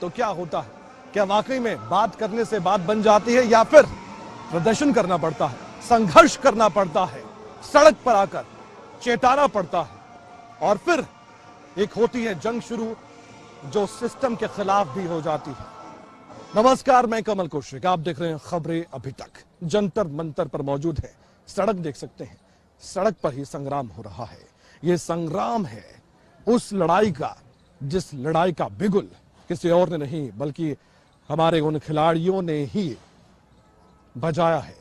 तो क्या होता है? क्या वाकई में बात करने से बात बन जाती है या फिर प्रदर्शन करना पड़ता है, संघर्ष करना पड़ता है, सड़क पर आकर चेताना पड़ता है और फिर एक होती है जंग शुरू जो सिस्टम के खिलाफ भी हो जाती है। नमस्कार, मैं कमल कौशिक, आप देख रहे हैं खबरें अभी तक। जंतर मंतर पर मौजूद है, सड़क देख सकते हैं, सड़क पर ही संग्राम हो रहा है। यह संग्राम है उस लड़ाई का जिस लड़ाई का बिगुल किसी और ने नहीं बल्कि हमारे उन खिलाड़ियों ने ही बजाया है,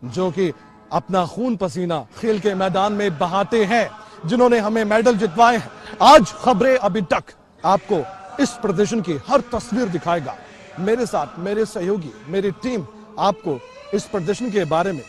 जो कि अपना खून पसीना खेल के मैदान में बहाते हैं, जिन्होंने हमें मेडल जितवाए हैं। आज खबरें अभी तक आपको इस प्रदर्शन की हर तस्वीर दिखाएगा। मेरे साथ मेरे सहयोगी, मेरी टीम आपको इस प्रदर्शन के बारे में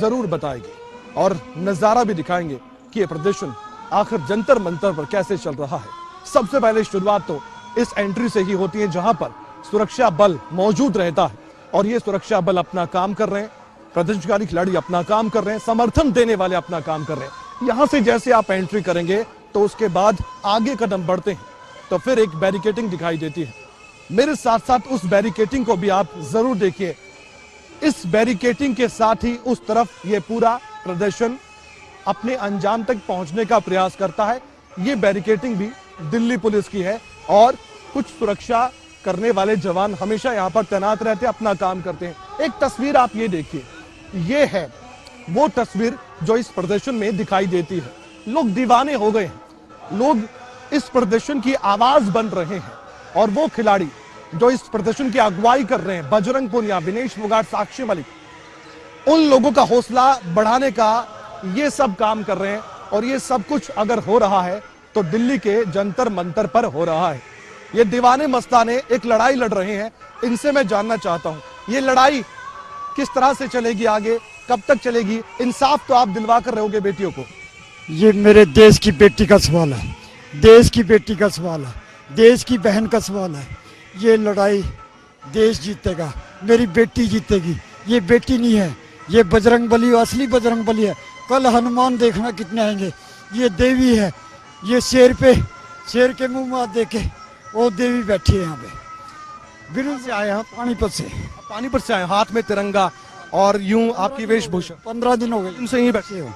जरूर बताएगी और नजारा भी दिखाएंगे कि यह प्रदर्शन आखिर जंतर मंतर पर कैसे चल रहा है। सबसे पहले शुरुआत तो इस एंट्री से ही होती है, जहां पर सुरक्षा बल मौजूद रहता है और ये सुरक्षा बल अपना काम कर रहे हैं, प्रदर्शनकारी खिलाड़ी अपना काम कर रहे हैं, समर्थन देने वाले अपना काम कर रहे हैं। यहां से जैसे आप एंट्री करेंगे तो उसके बाद आगे कदम बढ़ते हैं तो फिर एक बैरिकेटिंग दिखाई देती है। मेरे साथ साथ उस बैरिकेटिंग को भी आप जरूर देखिए। इस बैरिकेटिंग के साथ ही उस तरफ ये पूरा प्रदर्शन अपने अंजाम तक पहुंचने का प्रयास करता है। ये बैरिकेटिंग भी दिल्ली पुलिस की है और कुछ सुरक्षा करने वाले जवान हमेशा यहाँ पर तैनात रहते हैं, अपना काम करते हैं। एक तस्वीर आप ये देखिए, ये है वो तस्वीर जो इस प्रदर्शन में दिखाई देती है। लोग दीवाने हो गए हैं, लोग इस प्रदर्शन की आवाज बन रहे हैं और वो खिलाड़ी जो इस प्रदर्शन की अगुवाई कर रहे हैं, बजरंग पुनिया, विनेश फोगाट, साक्षी मलिक, उन लोगों का हौसला बढ़ाने का ये सब काम कर रहे हैं। और ये सब कुछ अगर हो रहा है तो दिल्ली के जंतर मंतर पर हो रहा है। ये दीवाने मस्ताने एक लड़ाई लड़ रहे हैं। इनसे मैं जानना चाहता हूं ये लड़ाई किस तरह से चलेगी, आगे कब तक चलेगी? इंसाफ तो आप दिलवा कर रहोगे बेटियों को? ये मेरे देश की बेटी का सवाल है, देश की बेटी का सवाल है, देश की बहन का सवाल है। ये लड़ाई देश जीतेगा, मेरी बेटी जीतेगी। ये बेटी नहीं है, ये बजरंग बली, असली बजरंग बली है। कल हनुमान देखना कितने आएंगे। ये देवी है, ये शेर शेर के मुंह में हाथ देके वो देवी बैठी है यहाँ पे। बिरु से आए हैं, पानीपत से। पानीपत से आए, हाथ में तिरंगा और यूं आपकी वेशभूषा। 15 दिन हो गए इनसे यहीं बैठे हो।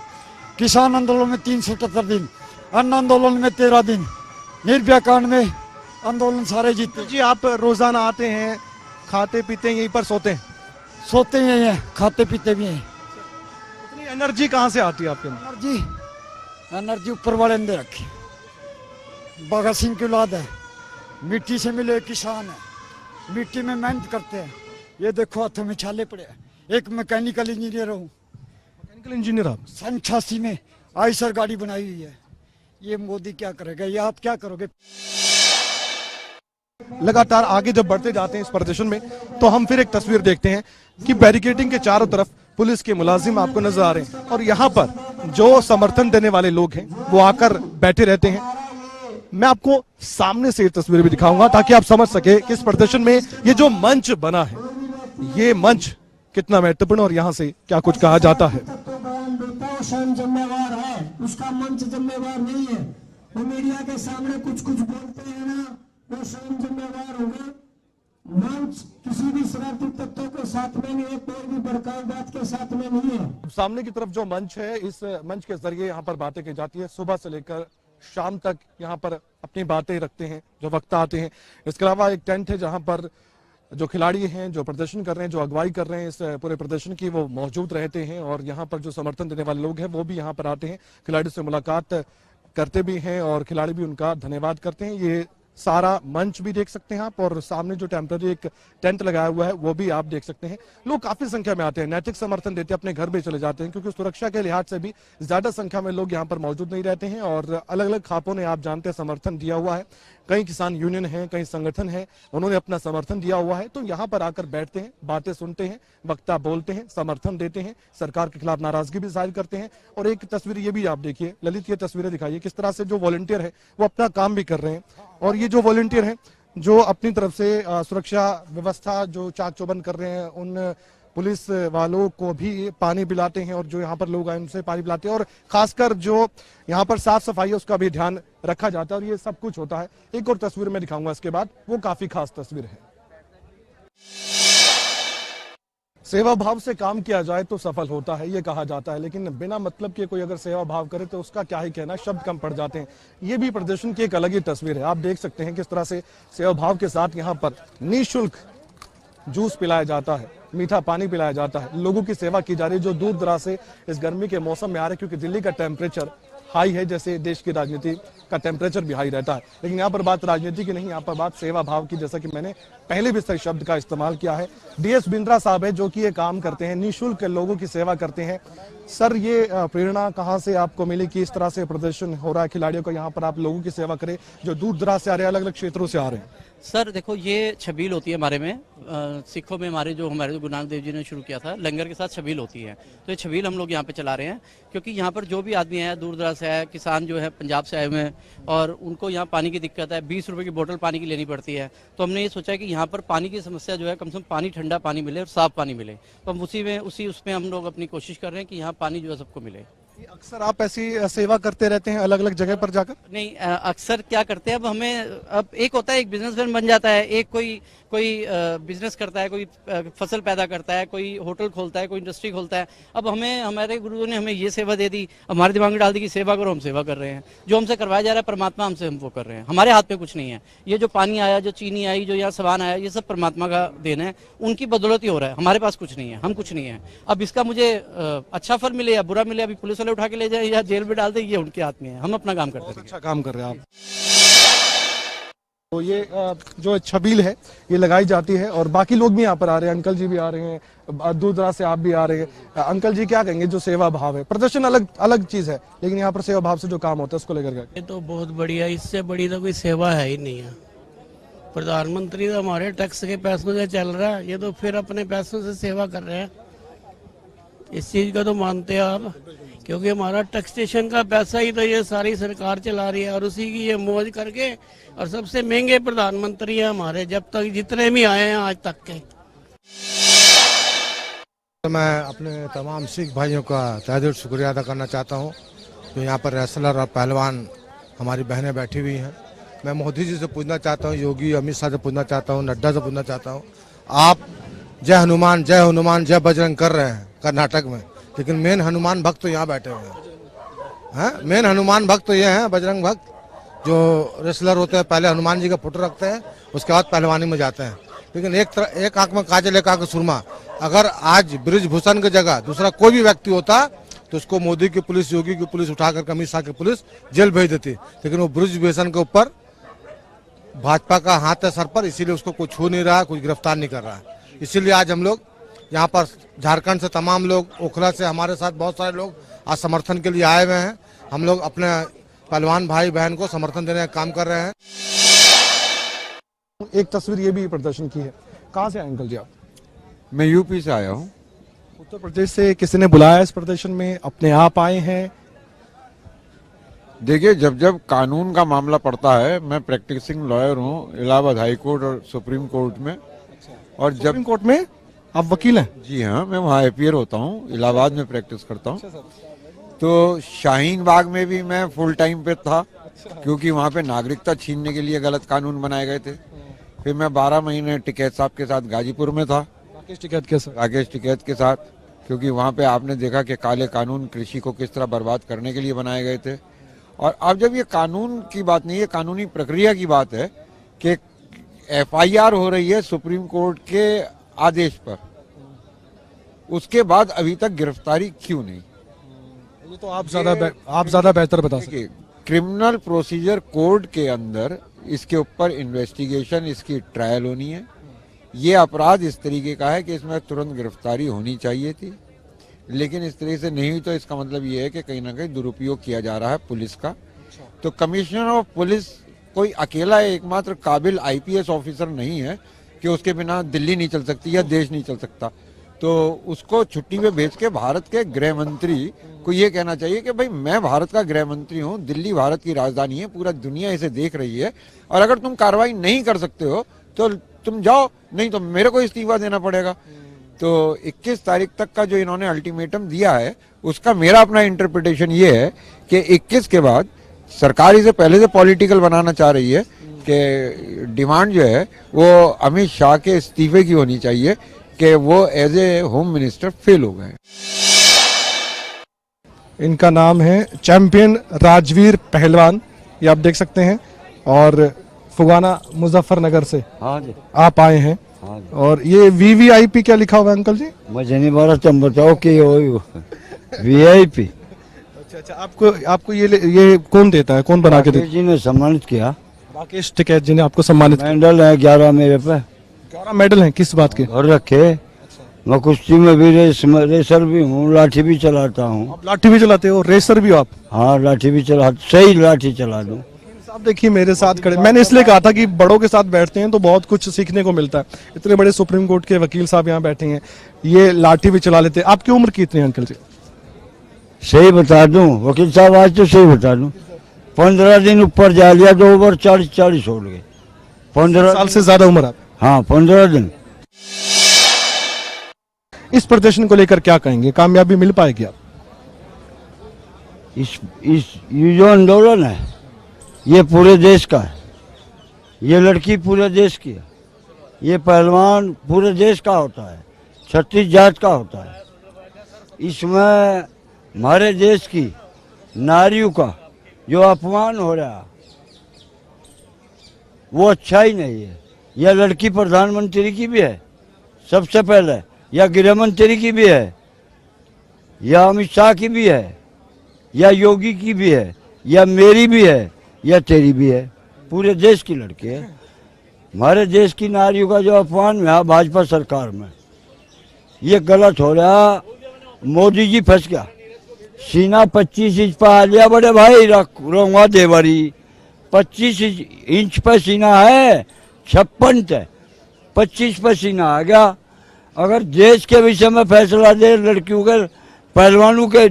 किसान आंदोलन में 377 दिन, अन्न आंदोलन में 13 दिन, निर्भया कांड में आंदोलन सारे जीते। जी, आप रोजाना आते हैं, खाते पीते हैं, यहीं पर सोते हैं? सोते ही हैं, खाते पीते भी हैं। इतनी एनर्जी कहाँ से आती है आपके अंदर? एनर्जी ऊपर वाले ने रखी। भगत सिंह की औलाद है, मिट्टी से मिले किसान है, मिट्टी में मेहनत करते हैं। ये देखो हाथों में छाले पड़े हैं। एक मैकेनिकल इंजीनियर हूँ। मैकेनिकल इंजीनियर आप? सन 86 में आईसर गाड़ी बनाई हुई है। ये मोदी क्या करेगा, ये आप क्या करोगे? लगातार आगे जब बढ़ते जाते हैं इस प्रदर्शन में तो हम फिर एक तस्वीर देखते हैं कि बैरिकेडिंग के चारों तरफ पुलिस के मुलाजिम आपको नजर आ रहे हैं और यहाँ पर जो समर्थन देने वाले लोग हैं वो आकर बैठे रहते हैं। मैं आपको सामने से ये तस्वीर भी दिखाऊंगा ताकि आप समझ सके कि इस प्रदर्शन में ये जो मंच बना है, ये मंच कितना महत्वपूर्ण और यहाँ से क्या कुछ कहा जाता है। जिम्मेवार है, उसका मंच जिम्मेवार नहीं है। वो मीडिया के सामने कुछ बोलते हैं ना, वो स्वयं जिम्मेवार होगा। मंच किसी भी शरारती तत्वों के साथ में नहीं है, कोई भी भड़काऊबाज के साथ में नहीं है। सामने की तरफ जो मंच है, इस मंच के जरिए यहाँ पर बातें की जाती है। सुबह से लेकर शाम तक यहाँ पर अपनी बातें रखते हैं जो वक्ता आते हैं। इसके अलावा एक टेंट है जहाँ पर जो खिलाड़ी हैं, जो प्रदर्शन कर रहे हैं, जो अगुवाई कर रहे हैं इस पूरे प्रदर्शन की, वो मौजूद रहते हैं और यहाँ पर जो समर्थन देने वाले लोग हैं वो भी यहाँ पर आते हैं, खिलाड़ी से मुलाकात करते भी हैं और खिलाड़ी भी उनका धन्यवाद करते हैं। ये सारा मंच भी देख सकते हैं आप और सामने जो टेम्पररी एक टेंट लगाया हुआ है वो भी आप देख सकते हैं। लोग काफी संख्या में आते हैं, नैतिक समर्थन देते हैं, अपने घर भी चले जाते हैं क्योंकि सुरक्षा के लिहाज से भी ज्यादा संख्या में लोग यहाँ पर मौजूद नहीं रहते हैं और अलग अलग खापों ने आप जानते हैं समर्थन दिया हुआ है। कई किसान यूनियन है, कई संगठन है, उन्होंने अपना समर्थन दिया हुआ है। तो यहाँ पर आकर बैठते हैं, बातें सुनते हैं, वक्ता बोलते हैं, समर्थन देते हैं, सरकार के खिलाफ नाराजगी भी जाहिर करते हैं। और एक तस्वीर ये भी आप देखिए, ललित, ये तस्वीरें दिखाइए किस तरह से जो वॉलंटियर है वो अपना काम भी कर रहे हैं और ये जो वॉलंटियर हैं जो अपनी तरफ से सुरक्षा व्यवस्था जो चाक चौबंद कर रहे हैं, उन पुलिस वालों को भी पानी पिलाते हैं और जो यहाँ पर लोग आए उनसे पानी पिलाते हैं और खासकर जो यहाँ पर साफ सफाई है उसका भी ध्यान रखा जाता है और ये सब कुछ होता है। एक और तस्वीर मैं दिखाऊंगा इसके बाद, वो काफी खास तस्वीर है। सेवा भाव से काम किया जाए तो सफल होता है ये कहा जाता है, लेकिन बिना मतलब के कोई अगर सेवा भाव करे तो उसका क्या ही कहना, शब्द कम पड़ जाते हैं। ये भी प्रदर्शन की एक अलग ही तस्वीर है। आप देख सकते हैं किस तरह से सेवा भाव के साथ यहाँ पर निःशुल्क जूस पिलाया जाता है, मीठा पानी पिलाया जाता है, लोगों की सेवा की जा रही है जो दूर दराज से इस गर्मी के मौसम में आ रहे हैं, क्योंकि दिल्ली का टेम्परेचर हाई है, जैसे देश की राजनीति का टेम्परेचर भी हाई रहता है। लेकिन यहाँ पर बात राजनीति की नहीं, यहाँ पर बात सेवा भाव की, जैसा कि मैंने पहले भी इस शब्द का इस्तेमाल किया है। डीएस बिंद्रा साहब है जो कि ये काम करते हैं, निःशुल्क लोगों की सेवा करते हैं। सर, ये प्रेरणा कहाँ से आपको मिली कि इस तरह से प्रदर्शन हो रहा है खिलाड़ियों का, यहाँ पर आप लोगों की सेवा करें जो दूर दराज से आ रहे हैं, अलग अलग क्षेत्रों से आ रहे हैं? सर देखो, ये छबील होती है हमारे में, सिखों में हमारे जो गुरु नानक देव जी ने शुरू किया था, लंगर के साथ छबील होती है। तो ये छबील हम लोग यहाँ पे चला रहे हैं, क्योंकि यहाँ पर जो भी आदमी है दूर दराज से आया, किसान जो है पंजाब से आए हुए हैं और उनको यहाँ पानी की दिक्कत है, 20 रुपए की बोतल पानी की लेनी पड़ती है। तो हमने ये सोचा कि यहाँ पर पानी की समस्या जो है, कम से कम पानी, ठंडा पानी मिले और साफ पानी मिले। तो हम उसमें हम लोग अपनी कोशिश कर रहे हैं कि यहाँ पानी जो है सबको मिले। अक्सर आप ऐसी सेवा करते रहते हैं अलग अलग जगह पर जाकर? नहीं, अक्सर क्या करते हैं, अब एक होता है, एक बिजनेसमैन बन जाता है, एक कोई बिजनेस करता है, कोई फसल पैदा करता है, कोई होटल खोलता है, कोई इंडस्ट्री खोलता है। अब हमारे गुरुओं ने हमें ये सेवा दे दी, हमारे दिमाग में डाल दी कि सेवा करो, हम सेवा कर रहे हैं। जो हमसे करवाया जा रहा है परमात्मा हमसे हम वो कर रहे हैं, हमारे हाथ में कुछ नहीं है। ये जो पानी आया, जो चीनी आई, जो यहाँ सामान आया, ये सब परमात्मा का देन है, उनकी बदौलत ही हो रहा है। हमारे पास कुछ नहीं है, हम कुछ नहीं है। अब इसका मुझे अच्छा फल मिले या बुरा मिले, अभी पुलिस वाले उठा के ले जाए या जेल में डाल दे, ये उनके हाथ में है। हम अपना काम करते हैं। अच्छा काम कर रहे हैं आप। तो ये जो छबील है ये लगाई जाती है और बाकी लोग भी यहाँ पर आ रहे हैं, अंकल जी भी आ रहे हैं, दूर दराज से आप भी आ रहे हैं। अंकल जी क्या कहेंगे, जो सेवा भाव है, प्रदर्शन अलग अलग चीज है, लेकिन यहाँ पर सेवा भाव से जो काम होता है उसको लेकर के? ये तो बहुत बढ़िया, इससे बड़ी तो कोई सेवा है ही नहीं है। प्रधानमंत्री तो हमारे टैक्स के पैसों से चल रहा है, ये तो फिर अपने पैसों से सेवा कर रहे हैं। इस चीज का तो मानते हैं आप, क्योंकि हमारा टैक्सेशन का पैसा ही तो ये सारी सरकार चला रही है और उसी की ये मौज करके। और सबसे महंगे प्रधानमंत्री हैं हमारे, जब तक जितने भी आए हैं आज तक के। मैं अपने तमाम सिख भाइयों का तहे दिल शुक्रिया अदा करना चाहता हूँ जो यहाँ पर रेसलर और पहलवान हमारी बहनें बैठी हुई हैं। मैं मोदी जी से पूछना चाहता हूँ, योगी अमित शाह से पूछना चाहता हूँ, नड्डा से पूछना चाहता हूँ, आप जय हनुमान जय हनुमान जय बजरंग कर रहे हैं कर्नाटक में, लेकिन मेन हनुमान भक्त तो यहाँ बैठे हुए हैं। मेन हनुमान भक्त तो ये हैं, बजरंग भक्त जो रेसलर होते हैं पहले हनुमान जी का फोटो रखते हैं, उसके बाद पहलवानी में जाते हैं। लेकिन एक आंख में काजल, एक आंख में सुरमा। अगर आज ब्रिजभूषण की जगह दूसरा कोई भी व्यक्ति होता तो उसको मोदी की पुलिस, योगी की पुलिस उठाकर अमित शाह की पुलिस जेल भेज देती, लेकिन वो ब्रिजभूषण के ऊपर भाजपा का हाथ है सर पर, इसीलिए उसको कोई छू नहीं रहा, कोई गिरफ्तार नहीं कर रहा है। इसीलिए आज हम लोग यहाँ पर झारखंड से तमाम लोग, ओखला से हमारे साथ बहुत सारे लोग आज समर्थन के लिए आए हुए हैं। हम लोग अपने पहलवान भाई बहन को समर्थन देने का काम कर रहे हैं। एक तस्वीर ये भी प्रदर्शन की है। कहाँ से आए अंकल जी आप? मैं यूपी से आया हूँ। उत्तर प्रदेश से किसी ने बुलाया इस प्रदर्शन में, अपने आप आए हैं? देखिए, जब जब कानून का मामला पड़ता है, मैं प्रैक्टिसिंग लॉयर हूँ इलाहाबाद हाई कोर्ट और सुप्रीम कोर्ट में। और जब सुप्रीम कोर्ट में आप वकील हैं? जी हाँ, मैं वहाँ अपीयर होता हूँ, इलाहाबाद में प्रैक्टिस करता हूँ। तो शाहीन बाग में भी मैं फुल टाइम पे था, क्योंकि वहाँ पे नागरिकता छीनने के लिए गलत कानून बनाए गए थे। फिर मैं 12 महीने टिकैत साहब के साथ गाजीपुर में था, राकेश टिकैत के साथ। राकेश टिकैत के साथ, क्योंकि वहाँ पे आपने देखा कि काले कानून कृषि को किस तरह बर्बाद करने के लिए बनाए गए थे। और अब जब ये कानून की बात नहीं है, कानूनी प्रक्रिया की बात है कि FIR हो रही है सुप्रीम कोर्ट के आदेश पर, उसके बाद अभी तक गिरफ्तारी क्यों नहीं? ये तो आप ज्यादा बेहतर बता सकते हैं। क्रिमिनल प्रोसीजर कोड के अंदर इसके ऊपर इन्वेस्टिगेशन, इसकी ट्रायल होनी है। ये अपराध इस तरीके का है कि इसमें तुरंत गिरफ्तारी होनी चाहिए थी, लेकिन इस तरीके से नहीं हुई। तो इसका मतलब ये है कि कहीं ना कहीं दुरुपयोग किया जा रहा है पुलिस का। तो कमिश्नर ऑफ पुलिस कोई अकेला एकमात्र काबिल IPS ऑफिसर नहीं है कि उसके बिना दिल्ली नहीं चल सकती या देश नहीं चल सकता। तो उसको छुट्टी पे भेज के भारत के गृह मंत्री को ये कहना चाहिए कि भाई मैं भारत का गृह मंत्री हूँ, दिल्ली भारत की राजधानी है, पूरा दुनिया इसे देख रही है, और अगर तुम कार्रवाई नहीं कर सकते हो तो तुम जाओ, नहीं तो मेरे को इस्तीफा देना पड़ेगा। तो 21 तारीख तक का जो इन्होंने अल्टीमेटम दिया है उसका मेरा अपना इंटरप्रिटेशन ये है कि 21 के बाद सरकार इसे पहले से पॉलिटिकल बनाना चाह रही है कि डिमांड जो है वो अमित शाह के इस्तीफे की होनी चाहिए कि वो as a home minister fail हो गए। इनका नाम है चैंपियन राजवीर पहलवान, ये आप देख सकते हैं, और फुगाना मुजफ्फरनगर से हाँ जी, आप आए हैं। हाँ जी। और ये VVIP क्या लिखा हुआ है अंकल जी? मुझे नहीं मारा, तुम बताओ कि VIP अच्छा, आपको ये कौन देता है, कौन बना के देता जी ने सम्मानित किया। है? राकेश टिकैत जी ने आपको सम्मानित किया। मेडल है 11 मेरे पे, 11 मेडल हैं, किस बात के? घर रखे। मैं कुश्ती में भी रेसर भी हूँ, लाठी भी चलाता हूँ। आप लाठी भी चलाते हो, रेसर भी हो आप? हाँ, लाठी भी चला, सही लाठी चला दूँ। आप देखिए मेरे साथ खड़े, मैंने इसलिए कहा था कि बड़ों के साथ बैठते हैं तो बहुत कुछ सीखने को मिलता है। इतने बड़े सुप्रीम कोर्ट के वकील साहब यहाँ बैठे हैं, ये लाठी भी चला लेते हैं। आपकी उम्र कितनी है अंकल जी? सही बता दूँ वकील साहब, आज तो सही बता दूँ, 15 दिन ऊपर जा लिया, 2 ओवर 40 छोड़ गए। 15 साल से ज्यादा उम्र आप? हाँ, 15 दिन। इस प्रदर्शन को लेकर क्या कहेंगे, कामयाबी मिल पाएगी आप? ये जो आंदोलन है ये पूरे देश का है, ये लड़की पूरे देश की है, ये पहलवान पूरे देश का होता है, 36 जात का होता है। इसमें हमारे देश की नारियों का जो अपमान हो रहा वो अच्छा ही नहीं है। यह लड़की प्रधानमंत्री की भी है सबसे पहले, या गृह मंत्री की भी है, या अमित शाह की भी है, या योगी की भी है, या मेरी भी है, या तेरी भी है। पूरे देश की लड़की है। हमारे देश की नारियों का जो अपमान हुआ भाजपा सरकार में, ये गलत हो रहा। मोदी जी फंस गया, सीना 25 इंच पर आ लिया बड़े भाई, रंगवा देवरी 25 इंच पर सीना है, 56 है, 25 पर सीना आ गया। अगर देश के विषय में फैसला दे, लड़कियों के पहलवानों के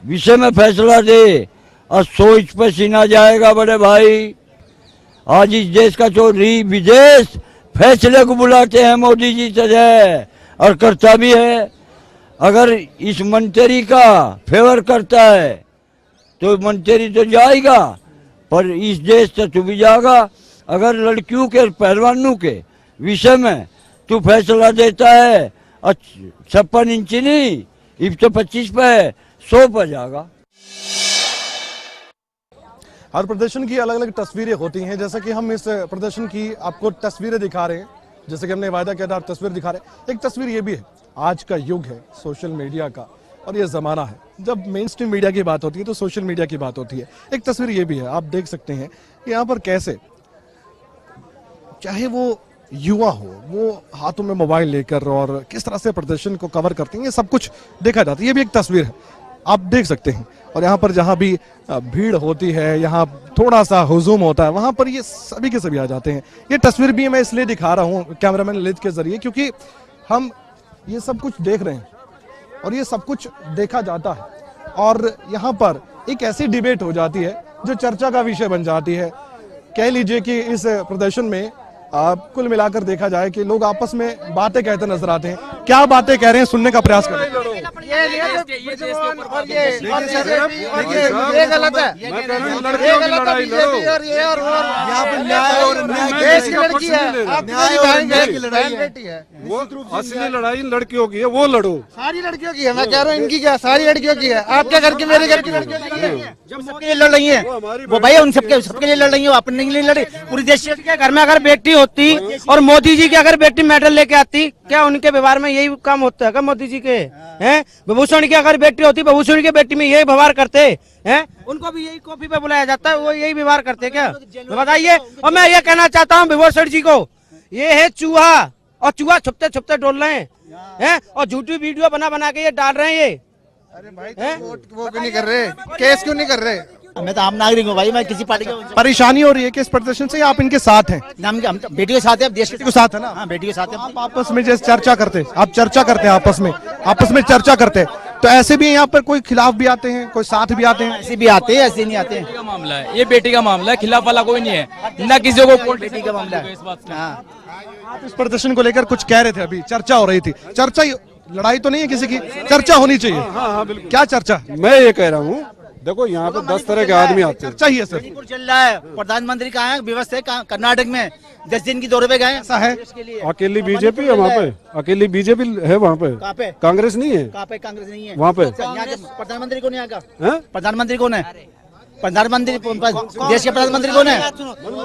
विषय में फैसला दे, और 100 इंच पर सीना जाएगा बड़े भाई। आज इस देश का चौधरी विदेश फैसले को बुलाते हैं मोदी जी से, और करता भी है। अगर इस मंत्री का फेवर करता है तो मंत्री तो जाएगा, पर इस देश से तू भी जाएगा। अगर लड़कियों के पहलवानों के विषय में तू फैसला देता है, 56 इंच नहीं, इब तो 25 पे 100 पर जाएगा। हर प्रदर्शन की अलग अलग तस्वीरें होती हैं, जैसा कि हम इस प्रदर्शन की आपको तस्वीरें दिखा रहे हैं, जैसे कि हमने वायदा किया था तस्वीर दिखा रहे हैं। एक तस्वीर ये भी है, आज का युग है सोशल मीडिया का, और ये ज़माना है जब मेन स्ट्रीम मीडिया की बात होती है तो सोशल मीडिया की बात होती है। एक तस्वीर ये भी है, आप देख सकते हैं यहाँ पर कैसे चाहे वो युवा हो, वो हाथों में मोबाइल लेकर और किस तरह से प्रदर्शन को कवर करते हैं, ये सब कुछ देखा जाता है। ये भी एक तस्वीर है, आप देख सकते हैं। और यहाँ पर जहाँ भी भीड़ होती है, यहाँ थोड़ा सा हुजूम होता है, वहाँ पर ये सभी के सभी आ जाते हैं। ये तस्वीर भी मैं इसलिए दिखा रहा हूँ कैमरामैन ललित के जरिए, क्योंकि हम ये सब कुछ देख रहे हैं और ये सब कुछ देखा जाता है, और यहाँ पर एक ऐसी डिबेट हो जाती है जो चर्चा का विषय बन जाती है। कह लीजिए कि इस प्रदर्शन में कुल मिलाकर देखा जाए कि लोग आपस में बातें कहते नजर आते हैं। क्या बातें कह रहे हैं सुनने का प्रयास करें। ये गलत है, ये गलत है बीजेपी और ये और यहाँ पे न्याय और देश की लड़की है, आप न्याय की लड़ाई बेटी है, वो असली लड़ाई लड़कियों की है, वो लड़ो। सारी लड़कियों की है, मैं कह रहा हूँ इनकी क्या, सारी लड़कियों की है। आपके घर की, मेरे घर की लड़कियों की जब सबके लिए लड़ रही है वो भैया, उन सबके लिए लड़ रही है, अपने लिए लड़ी। पूरी देश के घर में अगर बेटी होती और मोदी जी की अगर बेटी मेडल लेके आती, क्या उनके व्यवहार में यही काम होता है क्या मोदी जी के? हैं विभूषण की अगर बेटी होती, विभूषण की बेटी में यही व्यवहार करते हैं, उनको भी यही कॉपी पे बुलाया जाता है, वो यही व्यवहार करते क्या बताइए। और मैं ये कहना चाहता हूँ विभूषण जी को, ये है चूहा, और चूहा छुपते छुपते डोल रहे हैं, और झूठी वीडियो बना के ये डाल रहे हैं। ये अरे भाई वो क्यों नहीं कर रहे, केस क्यों नहीं कर रहे? मैं तो आम नागरिक हूँ भाई, मैं किसी पार्टी का। परेशानी हो रही है कि इस प्रदर्शन से आप इनके साथ हैं? हम बेटी के साथ है, देश के साथ है ना। हाँ, बेटी के साथ है। आप आपस में जैसे चर्चा करते हैं, आप चर्चा करते हैं आपस में चर्चा करते हैं, तो ऐसे भी यहाँ पर कोई खिलाफ भी आते हैं, कोई साथ भी आते हैं। ऐसे भी आते हैं, ऐसे नहीं आते हैं। का मामला है, ये बेटी का मामला है, खिलाफ वाला कोई नहीं है, ना किसी को बेटी का मामला है। इस बात से। हाँ, आप इस प्रदर्शन को लेकर कुछ कह रहे थे, अभी चर्चा हो रही थी। चर्चा, लड़ाई तो नहीं है किसी की, चर्चा होनी चाहिए। हाँ बिल्कुल। क्या चर्चा? मैं ये कह रहा हूँ, देखो यहाँ पे 10 तरह के आदमी आते हैं। चर्चा ही है सर। मणिपुर चल रहा है, प्रधानमंत्री कहाँ है, व्यवस्था है कर्नाटक में, 10 दिन की दौरे पे गए। ऐसा है, अकेली बीजेपी है वहाँ पे, अकेली बीजेपी है वहाँ पे, कहाँ पे? कांग्रेस नहीं है कहाँ पे कांग्रेस नहीं है वहाँ पे। यहाँ के प्रधानमंत्री कौन है? यहाँ का हैं? प्रधानमंत्री कौन है? प्रधानमंत्री देश के प्रधानमंत्री कौन है?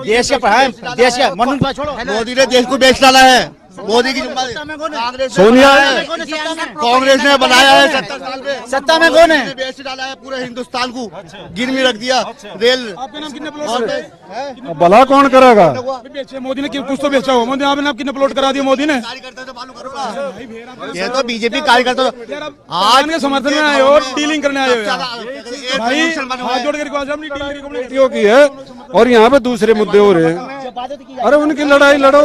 देश के मनोज छोड़ो। मोदी ने देश को बेच डाला है। मोदी की सोनिया कांग्रेस ने बनाया है 70 साल में। सत्ता में कौन है? बेच डाला है पूरे हिंदुस्तान को, गिर में रख दिया। रेल भला कौन करेगा? मोदी ने कुछ तो बेचा हो, मोदी आपने कितने प्लॉट करा दिया मोदी ने। ये तो बीजेपी कार्यकर्ता आज के समर्थन में आए हो, डीलिंग करने आए हो भाई, हाथ जोड़ व्यक्तियों की है और यहाँ पे दूसरे मुद्दे हो रहे हैं। अरे उनकी लड़ाई लड़ो,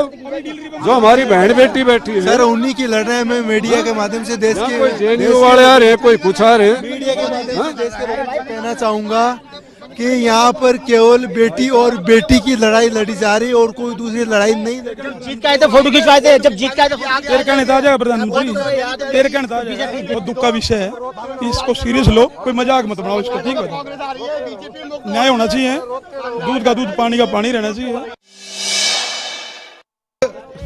जो हमारी बहन बेटी बैठी है सर उन्हीं की लड़ रहे हैं। मैं मीडिया के माध्यम से देश के कोई जेएनयू वाले आ रहे हैं, कोई कुछ आ रहे हैं। मीडिया के माध्यम से देश के बारे में कहना चाहूंगा कि यहाँ पर केवल बेटी और बेटी की लड़ाई लड़ी जा रही है और कोई दूसरी लड़ाई नहीं। जीत का है तो फोटो खिंचवाए थे, जब जीत का है तो तेरे कहने था जाएगा प्रधानमंत्री, तेरे कहने था जाएगा। बहुत दुख का विषय है, इसको सीरियस लो, कोई मजाक मत बनाओ इसको, ठीक है? न्याय होना चाहिए, दूध का दूध पानी का पानी रहना चाहिए।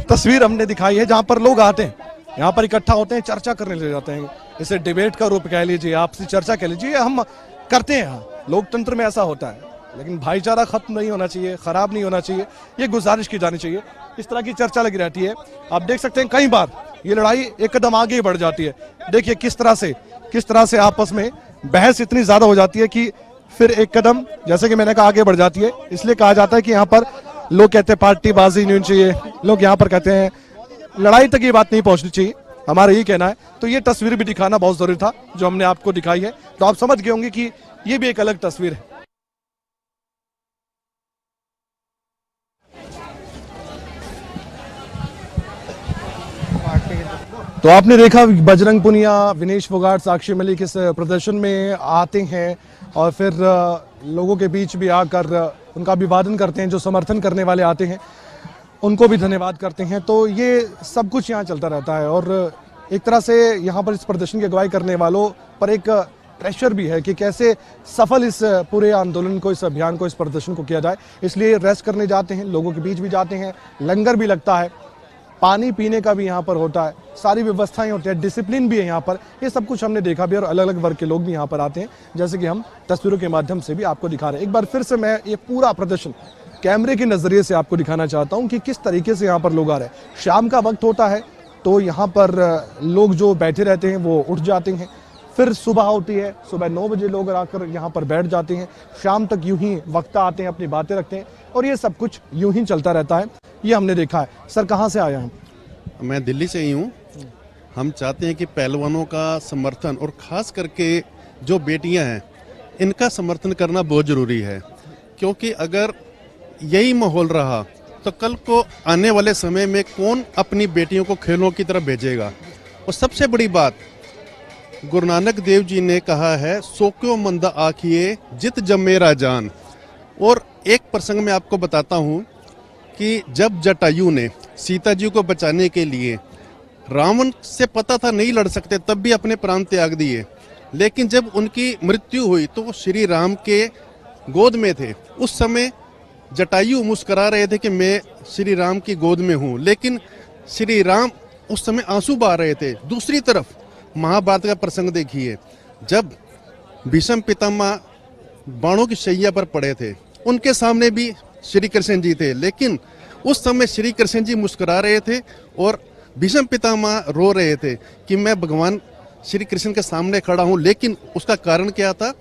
तस्वीर हमने दिखाई है जहां पर लोग आते हैं, यहाँ पर इकट्ठा होते हैं, चर्चा करने ले जाते हैं। इसे डिबेट का रूप कह लीजिए, आपसी चर्चा कह लीजिए, हम करते हैं। यहाँ लोकतंत्र में ऐसा होता है, लेकिन भाईचारा खत्म नहीं होना चाहिए, खराब नहीं होना चाहिए, ये गुजारिश की जानी चाहिए। इस तरह की चर्चा लगी रहती है। आप देख सकते हैं कई बार ये लड़ाई एक कदम आगे बढ़ जाती है। देखिए किस तरह से आपस में बहस इतनी ज्यादा हो जाती है कि फिर एक कदम, जैसे कि मैंने कहा, आगे बढ़ जाती है। इसलिए कहा जाता है कि यहाँ पर लोग कहते हैं पार्टीबाजी नहीं होनी चाहिए, लोग यहाँ पर कहते हैं लड़ाई तक ये बात नहीं पहुंचनी चाहिए, हमारा यही कहना है। तो ये तस्वीर भी दिखाना बहुत जरूरी था जो हमने आपको दिखाई है, तो आप समझ गए होंगे कि ये भी एक अलग तस्वीर है। तो आपने देखा बजरंग पुनिया, विनेश फोगाट, साक्षी मलिक इस प्रदर्शन में आते हैं और फिर लोगों के बीच भी आकर उनका अभिवादन करते हैं। जो समर्थन करने वाले आते हैं उनको भी धन्यवाद करते हैं। तो ये सब कुछ यहाँ चलता रहता है और एक तरह से यहाँ पर इस प्रदर्शन की अगुवाई करने वालों पर एक प्रेशर भी है कि कैसे सफल इस पूरे आंदोलन को, इस अभियान को, इस प्रदर्शन को किया जाए। इसलिए रेस्ट करने जाते हैं, लोगों के बीच भी जाते हैं, लंगर भी लगता है, पानी पीने का भी यहाँ पर होता है, सारी व्यवस्थाएं होती है, डिसिप्लिन भी है यहाँ पर। ये सब कुछ हमने देखा भी और अलग अलग वर्ग के लोग भी यहाँ पर आते हैं, जैसे कि हम तस्वीरों के माध्यम से भी आपको दिखा रहे हैं। एक बार फिर से मैं ये पूरा प्रदर्शन कैमरे के नजरिए से आपको दिखाना चाहता हूँ कि किस तरीके से यहाँ पर लोग आ रहे हैं। शाम का वक्त होता है तो यहाँ पर लोग जो बैठे रहते हैं वो उठ जाते हैं, फिर सुबह होती है, सुबह 9 बजे लोग आकर यहाँ पर बैठ जाते हैं, शाम तक यूं ही वक्ता आते हैं, अपनी बातें रखते हैं और ये सब कुछ यूं ही चलता रहता है। ये हमने देखा है। सर कहाँ से आया हैं? मैं दिल्ली से ही हूँ। हम चाहते हैं कि पहलवानों का समर्थन और ख़ास करके जो बेटियां हैं इनका समर्थन करना बहुत ज़रूरी है, क्योंकि अगर यही माहौल रहा तो कल को आने वाले समय में कौन अपनी बेटियों को खेलों की तरफ भेजेगा। और सबसे बड़ी बात, गुरु नानक देव जी ने कहा है, सो क्यों मंदा आखिए जित जमे राजान। और एक प्रसंग में आपको बताता हूँ कि जब जटायु ने सीता जी को बचाने के लिए, रावण से पता था नहीं लड़ सकते, तब भी अपने प्राण त्याग दिए, लेकिन जब उनकी मृत्यु हुई तो वो श्री राम के गोद में थे। उस समय जटायु मुस्करा रहे थे कि मैं श्री राम की गोद में हूँ, लेकिन श्री राम उस समय आंसू बहा रहे थे। दूसरी तरफ महाभारत का प्रसंग देखिए, जब भीष्म पितामह बाणों की शैया पर पड़े थे, उनके सामने भी श्री कृष्ण जी थे, लेकिन उस समय श्री कृष्ण जी मुस्कुरा रहे थे और भीष्म पितामह रो रहे थे कि मैं भगवान श्री कृष्ण के सामने खड़ा हूँ। लेकिन उसका कारण क्या था?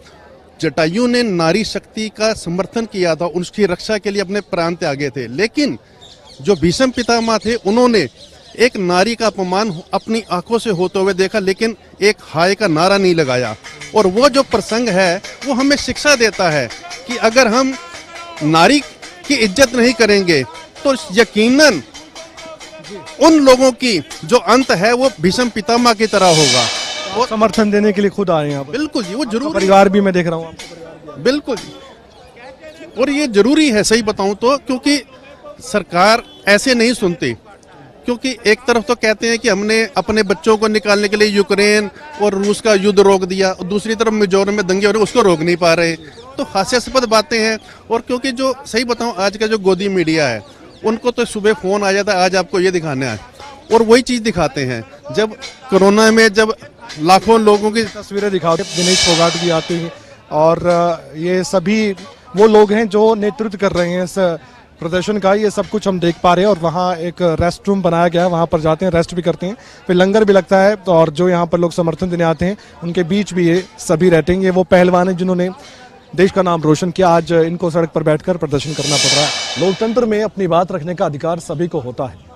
जटायु ने नारी शक्ति का समर्थन किया था, उसकी रक्षा के लिए अपने प्राण त्यागे थे। लेकिन जो भीष्म पितामह थे, उन्होंने एक नारी का अपमान अपनी आंखों से होते हुए देखा, लेकिन एक हाय का नारा नहीं लगाया। और वो जो प्रसंग है वो हमें शिक्षा देता है कि अगर हम नारी की इज्जत नहीं करेंगे तो यकीनन उन लोगों की जो अंत है वो भीष्म पितामह की तरह होगा। और समर्थन देने के लिए खुद आए हैं यहाँ पर। बिल्कुल जी, वो जरूरी परिवार भी मैं देख रहा हूँ आपको। बिल्कुल जी। और ये जरूरी है, सही बताऊं तो, क्योंकि सरकार ऐसे नहीं सुनती। क्योंकि एक तरफ तो कहते हैं कि हमने अपने बच्चों को निकालने के लिए यूक्रेन और रूस का युद्ध रोक दिया, और दूसरी तरफ मिजोरम में दंगे हो रहे, उसको रोक नहीं पा रहे। तो हास्यास्पद बातें हैं। और क्योंकि जो सही बताऊं, आज का जो गोदी मीडिया है, उनको तो सुबह फोन आ जाता है, आज आपको ये दिखाना है, और वही चीज दिखाते हैं। जब कोरोना में जब लाखों लोगों की तस्वीरें दिखाते दिनेश फोगाट की आती हैं, और ये सभी वो लोग हैं जो नेतृत्व कर रहे हैं इस प्रदर्शन का। ये सब कुछ हम देख पा रहे हैं, और वहाँ एक रेस्ट रूम बनाया गया है, वहाँ पर जाते हैं, रेस्ट भी करते हैं, फिर लंगर भी लगता है। और जो यहाँ पर लोग समर्थन देने आते हैं, उनके बीच भी ये सभी रहते हैं। ये वो पहलवान हैं जिन्होंने देश का नाम रोशन किया। आज इनको सड़क पर बैठकर प्रदर्शन करना पड़ रहा है। लोकतंत्र में अपनी बात रखने का अधिकार सभी को होता है।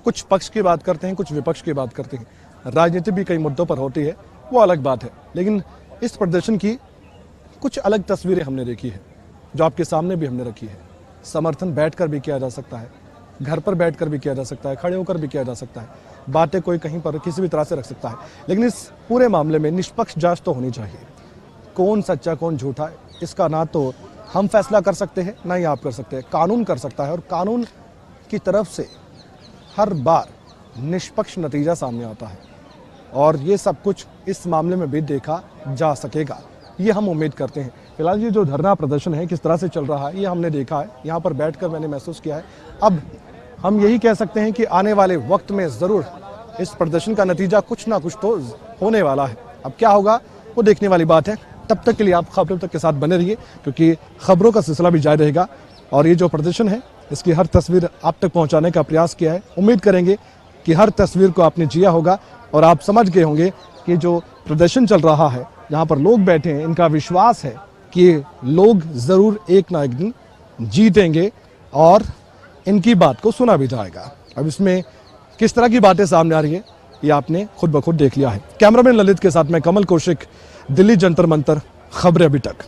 कुछ पक्ष की बात करते हैं, कुछ विपक्ष की बात करते हैं। राजनीति भी कई मुद्दों पर होती है, वो अलग बात है। लेकिन इस प्रदर्शन की कुछ अलग तस्वीरें हमने देखी है, जो आपके सामने भी हमने रखी है। समर्थन बैठकर भी किया जा सकता है, घर पर बैठकर भी किया जा सकता है, खड़े होकर भी किया जा सकता है, बातें कोई कहीं पर किसी भी तरह से रख सकता है। लेकिन इस पूरे मामले में निष्पक्ष जांच तो होनी चाहिए। कौन सच्चा कौन झूठा है, इसका ना तो हम फैसला कर सकते हैं, ना ही आप कर सकते हैं। कानून कर सकता है, और कानून की तरफ से हर बार निष्पक्ष नतीजा सामने आता है। और ये सब कुछ इस मामले में भी देखा जा सकेगा, ये हम उम्मीद करते हैं। फिलहाल ये जो धरना प्रदर्शन है किस तरह से चल रहा है, ये हमने देखा है, यहाँ पर बैठकर मैंने महसूस किया है। अब हम यही कह सकते हैं कि आने वाले वक्त में ज़रूर इस प्रदर्शन का नतीजा कुछ ना कुछ तो होने वाला है। अब क्या होगा वो देखने वाली बात है। तब तक के लिए आप खबरों तक के साथ बने रहिए, क्योंकि खबरों का सिलसिला भी जारी रहेगा। और ये जो प्रदर्शन है, इसकी हर तस्वीर आप तक पहुँचाने का प्रयास किया है। उम्मीद करेंगे कि हर तस्वीर को आपने जिया होगा, और आप समझ गए होंगे कि जो प्रदर्शन चल रहा है, जहाँ पर लोग बैठे हैं, इनका विश्वास है कि लोग ज़रूर एक ना एक दिन जीतेंगे, और इनकी बात को सुना भी जाएगा। अब इसमें किस तरह की बातें सामने आ रही है, ये आपने खुद ब खुद देख लिया है। कैमरामैन ललित के साथ मैं कमल कौशिक, दिल्ली जंतर मंतर, खबरें अभी तक।